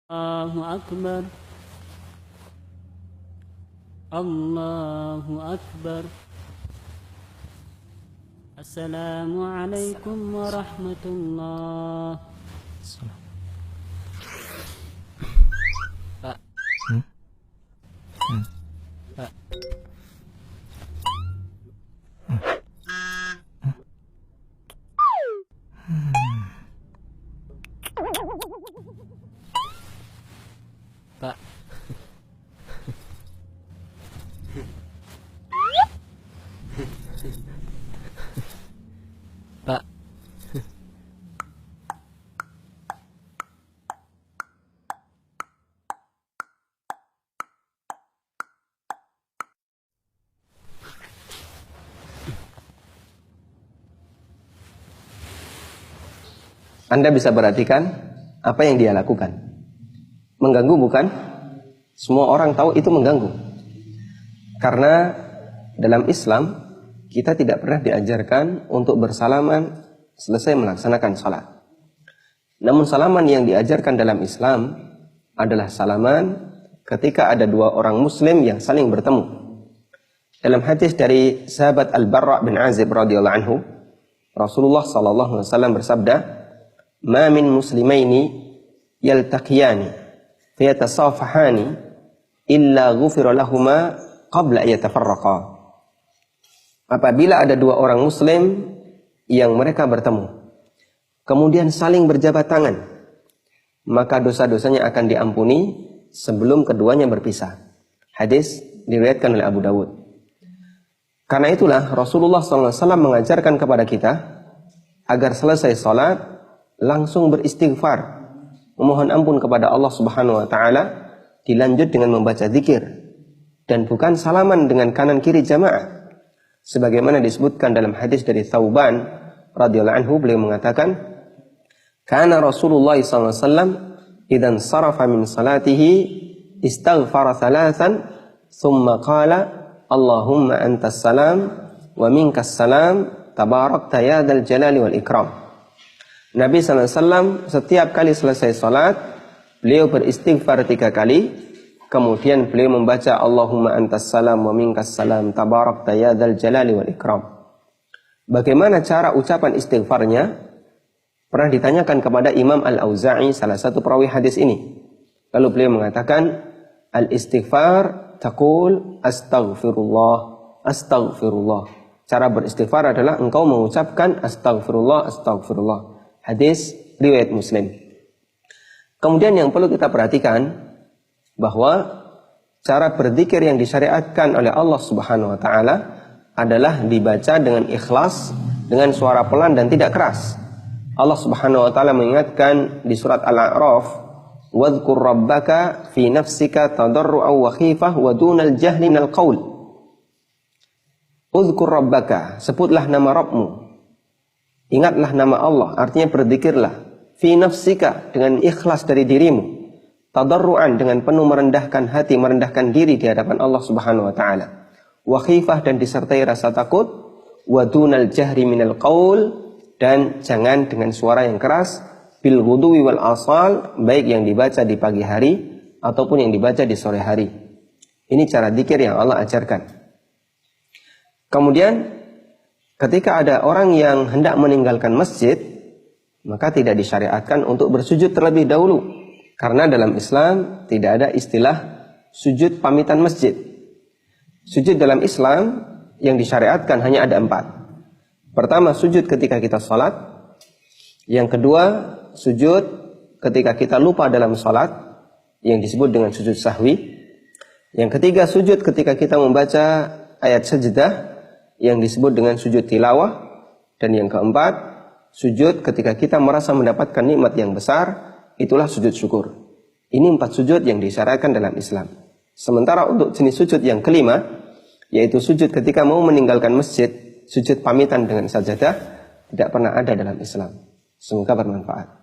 الله أكبر الله أكبر. السلام عليكم ورحمة الله. Pak. Pak. Pak. Pak. Anda bisa perhatikan apa yang dia lakukan. Mengganggu bukan? Semua orang tahu itu mengganggu. Karena dalam Islam kita tidak pernah diajarkan untuk bersalaman selesai melaksanakan salat. Namun salaman yang diajarkan dalam Islam adalah salaman ketika ada dua orang muslim yang saling bertemu. Dalam hadis dari sahabat Al-Barra bin Azib radhiyallahu anhu, Rasulullah sallallahu alaihi wasallam bersabda, "Ma min muslimaini yaltaqiyani fayatasafahani illa ghufira lahuma qabla yatafarraqa." Apabila ada dua orang muslim yang mereka bertemu, kemudian saling berjabat tangan, maka dosa-dosanya akan diampuni sebelum keduanya berpisah. Hadis diriwayatkan oleh Abu Dawud. Karena itulah Rasulullah SAW mengajarkan kepada kita agar selesai salat langsung beristighfar, memohon ampun kepada Allah Subhanahu wa taala, dilanjut dengan membaca zikir dan bukan salaman dengan kanan kiri jamaah. Sebagaimana disebutkan dalam hadis dari Thauban radhiyallahu anhu, beliau mengatakan, "Kana Rasulullah sallallahu alaihi wasallam idzan sarafa min salatihi istaghfara thalathan thumma qala Allahumma antas salam wa minkas salam tabarakta ya dzal jalali wal ikram." Nabi sallallahu alaihi wasallam setiap kali selesai salat, beliau beristighfar 3 kali. Kemudian beliau membaca Allahumma antas salam wa minkas salam tabarakta ya dzal jalali wal ikram. Bagaimana cara ucapan istighfarnya? Pernah ditanyakan kepada Imam Al-Auza'i, salah satu perawi hadis ini. Lalu beliau mengatakan, al-istighfar taqul astaghfirullah, astaghfirullah. Cara beristighfar adalah engkau mengucapkan astaghfirullah, astaghfirullah. Hadis riwayat Muslim. Kemudian yang perlu kita perhatikan bahwa cara berzikir yang disyariatkan oleh Allah Subhanahu wa taala adalah dibaca dengan ikhlas, dengan suara pelan dan tidak keras. Allah Subhanahu wa taala mengingatkan di surat Al-A'raf, "Wadhkur rabbaka fi nafsika tadarru'an wa khifah wa dunal jahli minal qaul." Udhkur rabbaka, sebutlah nama Rabbmu. Ingatlah nama Allah, artinya berzikirlah. Fi nafsika, dengan ikhlas dari dirimu. Tadarru'an, dengan penuh merendahkan hati, merendahkan diri di hadapan Allah Subhanahu wa taala. Wa khifah, dan disertai rasa takut. Wa dunal jahri minal qaul, dan jangan dengan suara yang keras. Bil ghudwi wal asal, baik yang dibaca di pagi hari ataupun yang dibaca di sore hari. Ini cara zikir yang Allah ajarkan. Kemudian ketika ada orang yang hendak meninggalkan masjid, maka tidak disyariatkan untuk bersujud terlebih dahulu. Karena dalam Islam tidak ada istilah sujud pamitan masjid. Sujud dalam Islam yang disyariatkan hanya ada 4. Pertama, sujud ketika kita sholat. Yang kedua, sujud ketika kita lupa dalam sholat, yang disebut dengan sujud sahwi. Yang ketiga, sujud ketika kita membaca ayat sajdah, yang disebut dengan sujud tilawah. Dan yang keempat, sujud ketika kita merasa mendapatkan nikmat yang besar, itulah sujud syukur. Ini 4 sujud yang disyariatkan dalam Islam. Sementara untuk jenis sujud yang kelima, yaitu sujud ketika mau meninggalkan masjid, sujud pamitan dengan sajadah, tidak pernah ada dalam Islam. Semoga bermanfaat.